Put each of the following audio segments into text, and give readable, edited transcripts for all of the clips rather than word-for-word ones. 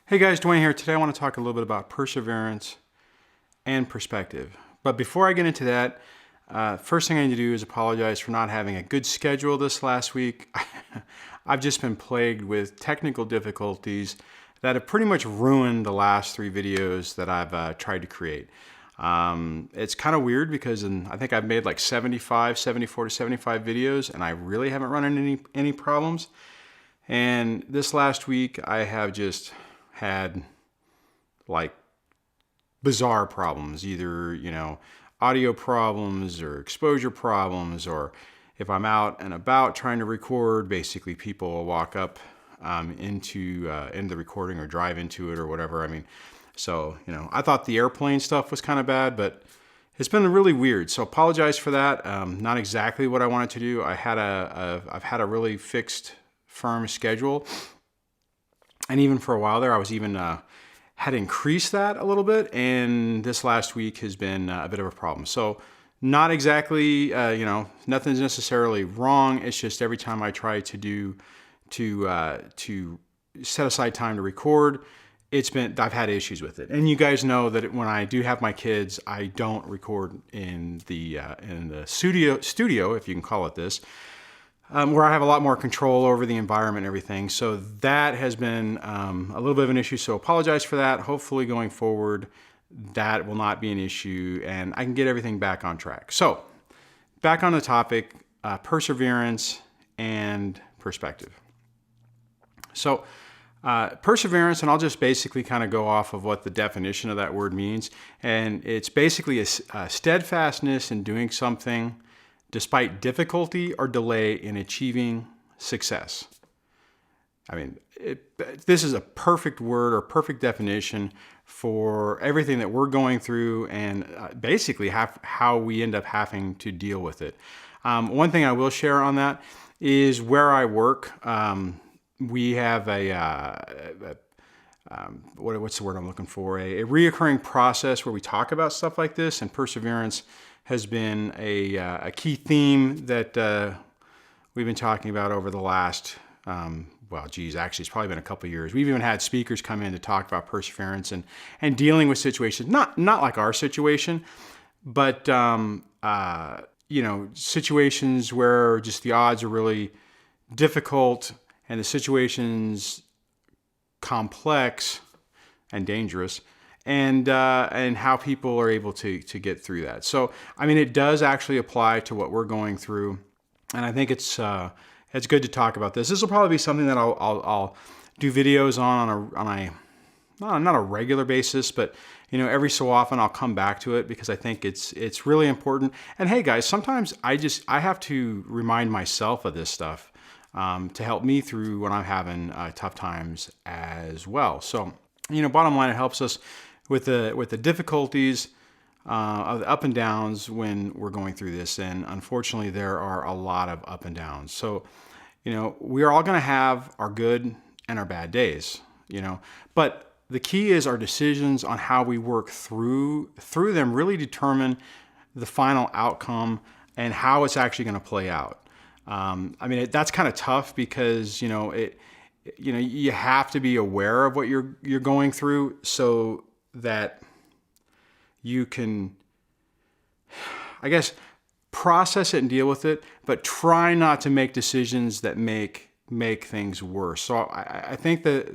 Hey guys, Dwayne here. Today I want to talk a little bit about perseverance and perspective. But before I get into that, first thing I need to do is apologize for not having a good schedule this last week. I've just been plagued with technical difficulties that have pretty much ruined the last 3 videos that I've tried to create. It's kind of weird because I think I've made like 74 to 75 videos and I really haven't run into any problems. And this last week I have just had like bizarre problems, either, audio problems or exposure problems, or if I'm out and about trying to record, basically people will walk up into the recording or drive into it or whatever. I thought the airplane stuff was kind of bad, but it's been really weird. So apologize for that. Not exactly what I wanted to do. I've had a really fixed, firm schedule. And even for a while there, I was even had increased that a little bit. And this last week has been a bit of a problem. So not exactly, nothing's necessarily wrong. It's just every time I try to set aside time to record, I've had issues with it. And you guys know that when I do have my kids, I don't record in the studio, if you can call it this. Where I have a lot more control over the environment and everything. So that has been a little bit of an issue. So apologize for that. Hopefully going forward, that will not be an issue and I can get everything back on track. So back on the topic, perseverance and perspective. So perseverance, and I'll just basically kind of go off of what the definition of that word means. And it's basically a steadfastness in doing something despite difficulty or delay in achieving success. This is a perfect word or perfect definition for everything that we're going through and basically how we end up having to deal with it. One thing I will share on that is where I work. We have what's the word I'm looking for? A reoccurring process where we talk about stuff like this, and perseverance has been a key theme that we've been talking about over the last, actually it's probably been a couple of years. We've even had speakers come in to talk about perseverance and dealing with situations, not like our situation, but situations where just the odds are really difficult and the situation's complex and dangerous. And how people are able to get through that. So, it does actually apply to what we're going through, and I think it's good to talk about this. This will probably be something that I'll do videos on not a regular basis, but every so often I'll come back to it because I think it's really important. And hey, guys, sometimes I have to remind myself of this stuff to help me through when I'm having tough times as well. So, bottom line, it helps us with the difficulties of the up and downs when we're going through this. And unfortunately, there are a lot of up and downs. So, we are all going to have our good and our bad days, but the key is our decisions on how we work through them really determine the final outcome and how it's actually going to play out. That's kind of tough because, you have to be aware of what you're going through so that you can, process it and deal with it, but try not to make decisions that make things worse. So I think one of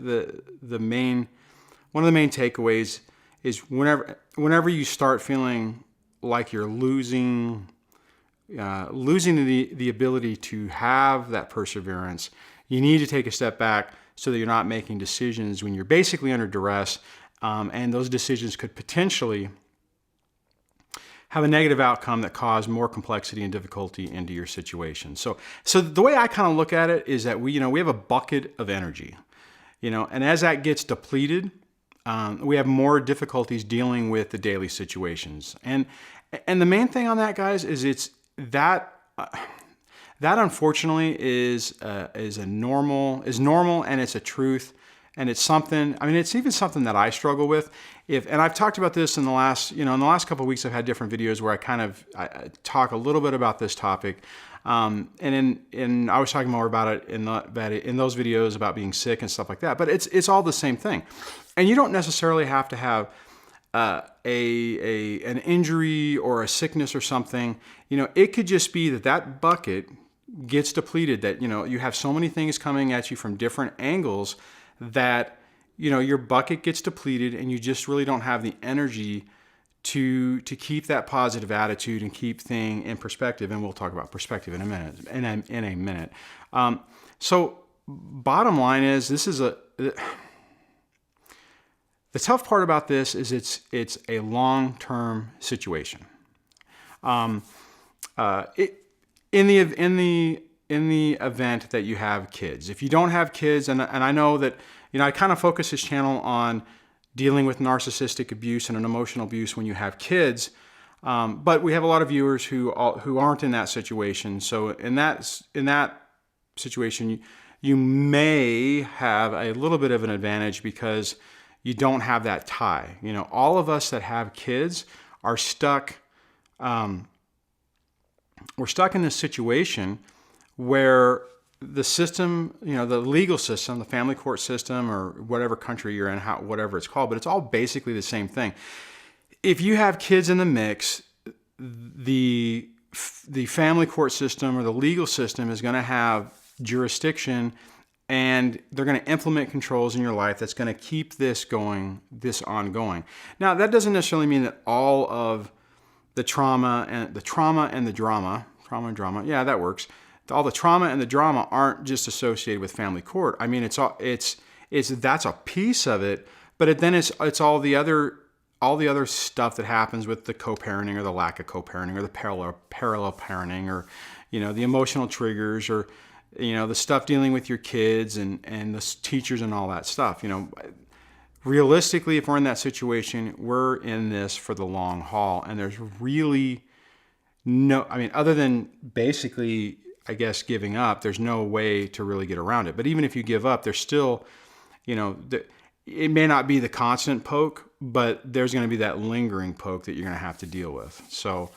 the main takeaways is whenever you start feeling like you're losing the ability to have that perseverance, you need to take a step back so that you're not making decisions when you're basically under duress, and those decisions could potentially have a negative outcome that cause more complexity and difficulty into your situation. So the way I kind of look at it is that we have a bucket of energy, and as that gets depleted, we have more difficulties dealing with the daily situations. And the main thing on that, guys, is that unfortunately is normal, and it's a truth. And it's something, I mean, it's even something that I struggle with. And I've talked about this in the last, in the last couple of weeks, I've had different videos where I talk a little bit about this topic. And I was talking more about it in those videos about being sick and stuff like that. But it's all the same thing. And you don't necessarily have to have an injury or a sickness or something. It could just be that bucket gets depleted, that you have so many things coming at you from different angles that your bucket gets depleted, and you just really don't have the energy to keep that positive attitude and keep things in perspective. And we'll talk about perspective in a minute. So bottom line is, the tough part about this is it's a long-term situation. In the event that you have kids, if you don't have kids, and I know that I kind of focus this channel on dealing with narcissistic abuse and an emotional abuse when you have kids, but we have a lot of viewers who aren't in that situation. So in that situation, you may have a little bit of an advantage because you don't have that tie. All of us that have kids are stuck. We're stuck in this situation where the system, the legal system, the family court system, or whatever country you're in, whatever it's called, but it's all basically the same thing. If you have kids in the mix, the family court system or the legal system is going to have jurisdiction, and they're going to implement controls in your life that's going to keep this ongoing. Now, that doesn't necessarily mean that all of the trauma and the drama, yeah, that works. All the trauma and the drama aren't just associated with family court. I mean, that's a piece of it, but then it's all the other stuff that happens with the co-parenting or the lack of co-parenting or the parallel parenting, or the emotional triggers, or the stuff dealing with your kids and the teachers and all that stuff. Realistically, if we're in that situation, we're in this for the long haul, and there's really other than basically, I guess, giving up, there's no way to really get around it. But even if you give up, there's still, it may not be the constant poke, but there's going to be that lingering poke that you're going to have to deal with. So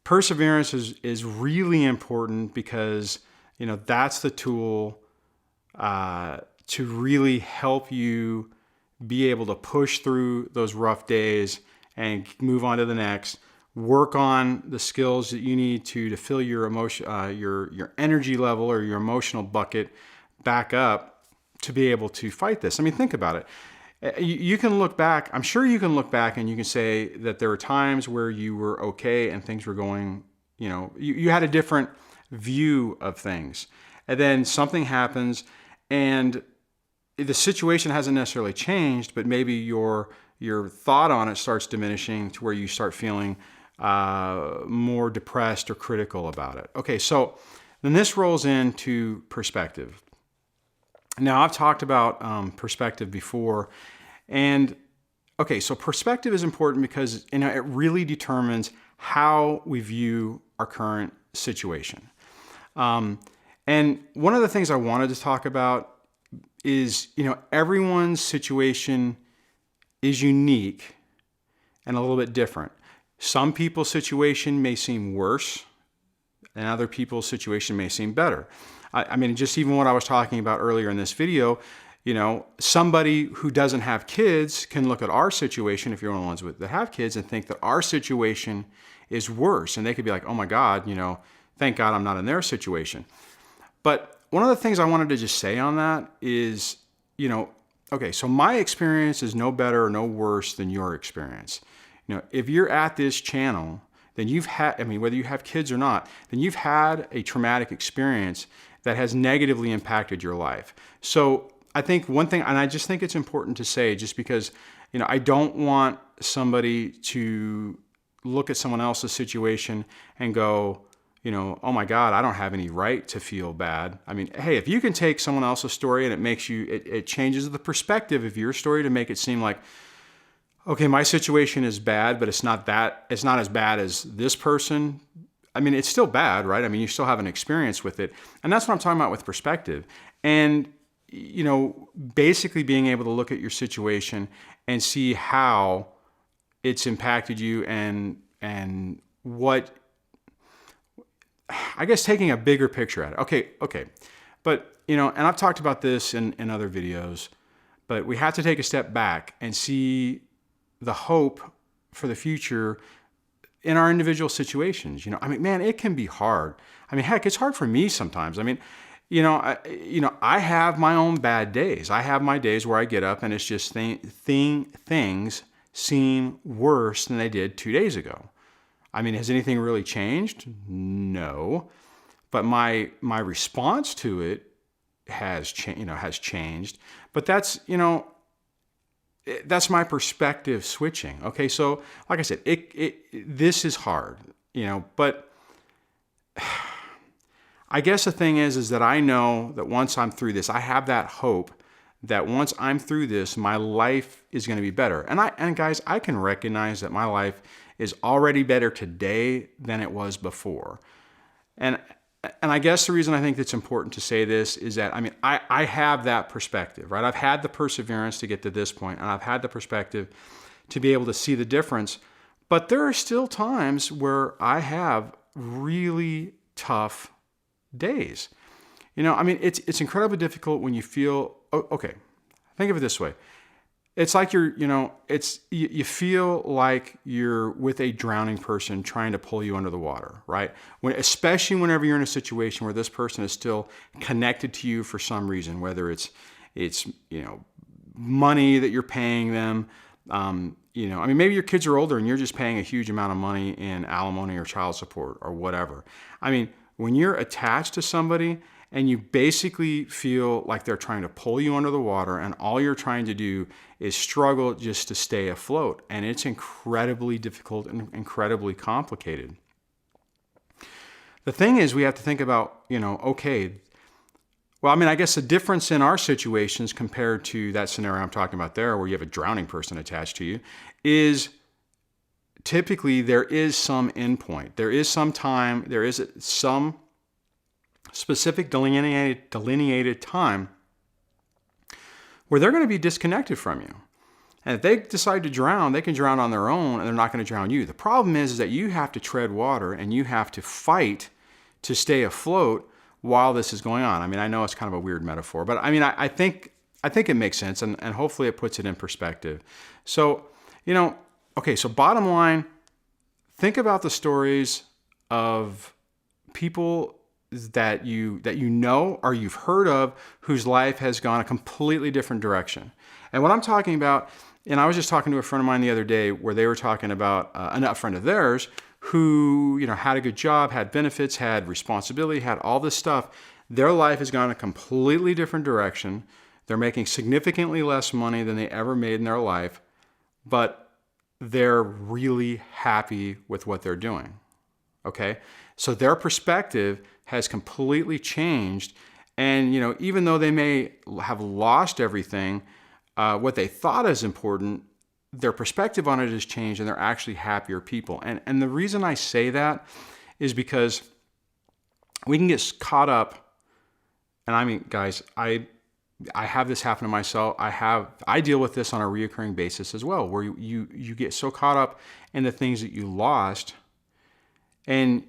perseverance is really important, because that's the tool to really help you be able to push through those rough days and move on to the next. Work on the skills that you need to fill your emotion, your energy level or your emotional bucket back up to be able to fight this. I mean, think about it. You can look back. I'm sure you can look back and you can say that there were times where you were okay and things were going, you had a different view of things, and then something happens and the situation hasn't necessarily changed, but maybe your thought on it starts diminishing to where you start feeling more depressed or critical about it. Okay, so then this rolls into perspective. Now, I've talked about perspective before, and okay, so perspective is important because it really determines how we view our current situation. And one of the things I wanted to talk about is, everyone's situation is unique and a little bit different. Some people's situation may seem worse, and other people's situation may seem better. I mean, just even what I was talking about earlier in this video, somebody who doesn't have kids can look at our situation, if you're one of the ones that have kids, and think that our situation is worse. And they could be like, oh my God, thank God I'm not in their situation. But one of the things I wanted to just say on that is, okay, so my experience is no better or no worse than your experience. If you're at this channel, then you've had, whether you have kids or not, then you've had a traumatic experience that has negatively impacted your life. So I think one thing, and I just think it's important to say, just because, I don't want somebody to look at someone else's situation and go, oh my God, I don't have any right to feel bad. Hey, if you can take someone else's story and it changes the perspective of your story to make it seem like, okay, my situation is bad, but it's not as bad as this person. It's still bad, right? You still have an experience with it. And that's what I'm talking about with perspective. And, basically being able to look at your situation and see how it's impacted you, and what, I guess, taking a bigger picture at it. Okay. But, and I've talked about this in other videos, but we have to take a step back and see the hope for the future in our individual situations. Man, it can be hard. Heck, it's hard for me sometimes. I have my own bad days. I have my days where I get up and it's just things seem worse than they did 2 days ago. Has anything really changed? No, but my response to it has changed. But that's my perspective switching. Okay, so like I said, this is hard, but I guess the thing is that I know that once I'm through this, I have that hope that once I'm through this, my life is going to be better. And guys, I can recognize that my life is already better today than it was before. And I guess the reason I think it's important to say this is that, I have that perspective, right? I've had the perseverance to get to this point, and I've had the perspective to be able to see the difference. But there are still times where I have really tough days. It's incredibly difficult when you feel, okay, think of it this way. It's like you feel like you're with a drowning person trying to pull you under the water, right? Especially whenever you're in a situation where this person is still connected to you for some reason, whether it's money that you're paying them. Maybe your kids are older and you're just paying a huge amount of money in alimony or child support or whatever. When you're attached to somebody and you basically feel like they're trying to pull you under the water and all you're trying to do is struggle just to stay afloat, and it's incredibly difficult and incredibly complicated. The thing is, we have to think about, I guess the difference in our situations compared to that scenario I'm talking about there, where you have a drowning person attached to you, is typically there is some endpoint. There is some time, there is some specific delineated time where they're going to be disconnected from you. And if they decide to drown, they can drown on their own and they're not going to drown you. The problem is that you have to tread water and you have to fight to stay afloat while this is going on. I know it's kind of a weird metaphor, but I think it makes sense, and hopefully it puts it in perspective. So, so bottom line, think about the stories of people that you know or you've heard of whose life has gone a completely different direction. And what I'm talking about, and I was just talking to a friend of mine the other day where they were talking about a friend of theirs who had a good job, had benefits, had responsibility, had all this stuff. Their life has gone a completely different direction. They're making significantly less money than they ever made in their life, but they're really happy with what they're doing. Okay? So their perspective has completely changed. And, even though they may have lost everything, what they thought is important, their perspective on it has changed and they're actually happier people. And the reason I say that is because we can get caught up. And guys, I have this happen to myself. I deal with this on a reoccurring basis as well, where you get so caught up in the things that you lost and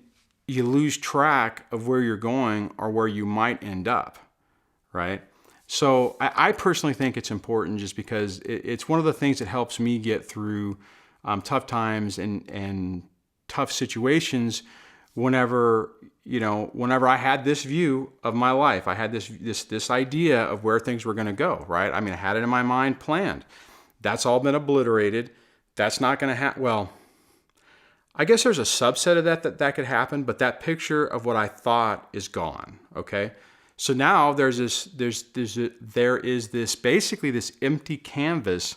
you lose track of where you're going or where you might end up, right? So I personally think it's important just because it's one of the things that helps me get through tough times and tough situations whenever I had this view of my life. I had this idea of where things were going to go, right? I had it in my mind planned. That's all been obliterated. That's not going to happen. Well, I guess there's a subset of that could happen, but that picture of what I thought is gone, okay? So now there is this basically this empty canvas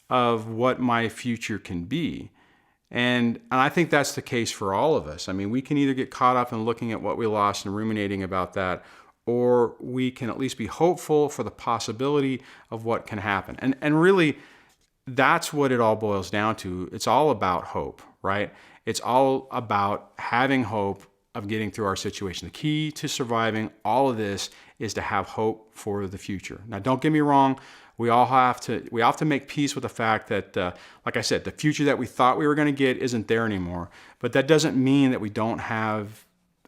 of what my future can be. And I think that's the case for all of us. We can either get caught up in looking at what we lost and ruminating about that, or we can at least be hopeful for the possibility of what can happen. And really, that's what it all boils down to. It's all about hope, right? It's all about having hope of getting through our situation. The key to surviving all of this is to have hope for the future. Now, don't get me wrong. We have to make peace with the fact that, like I said, the future that we thought we were going to get isn't there anymore. But that doesn't mean that we don't have,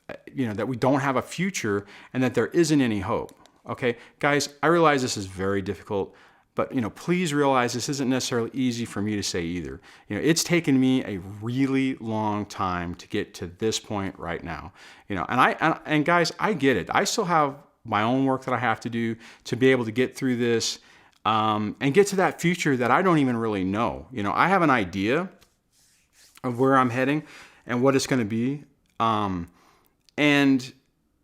that we don't have a future and that there isn't any hope. Okay, guys, I realize this is very difficult, but please realize this isn't necessarily easy for me to say either. It's taken me a really long time to get to this point right now. And guys, I get it. I still have my own work that I have to do to be able to get through this and get to that future that I don't even really know. I have an idea of where I'm heading and what it's going to be.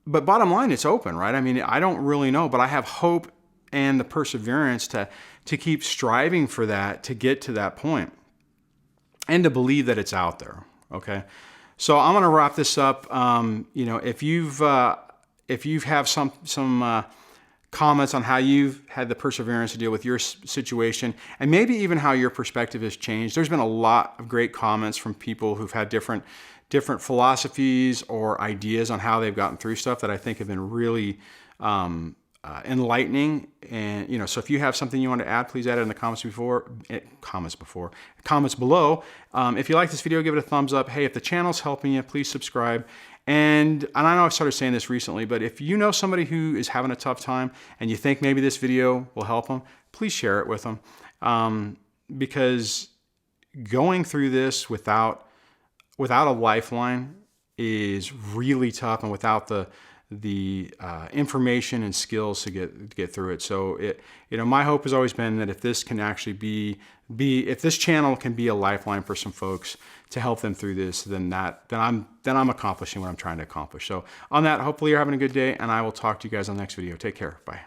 But bottom line, it's open, right? I mean, I don't really know, but I have hope and the perseverance to keep striving for that, to get to that point, and to believe that it's out there. Okay, so I'm going to wrap this up. If you have some comments on how you've had the perseverance to deal with your situation, and maybe even how your perspective has changed. There's been a lot of great comments from people who've had different philosophies or ideas on how they've gotten through stuff that I think have been really enlightening. And so if you have something you want to add, please add it in the comments below. If you like this video, give it a thumbs up. Hey, if the channel's helping you, please subscribe. And I know I've started saying this recently, but if you know somebody who is having a tough time and you think maybe this video will help them, please share it with them. Because going through this without a lifeline is really tough, and without the information and skills to get through it. So my hope has always been that if this can actually if this channel can be a lifeline for some folks to help them through this, then I'm accomplishing what I'm trying to accomplish. So on that, hopefully you're having a good day, and I will talk to you guys on the next video. Take care. Bye.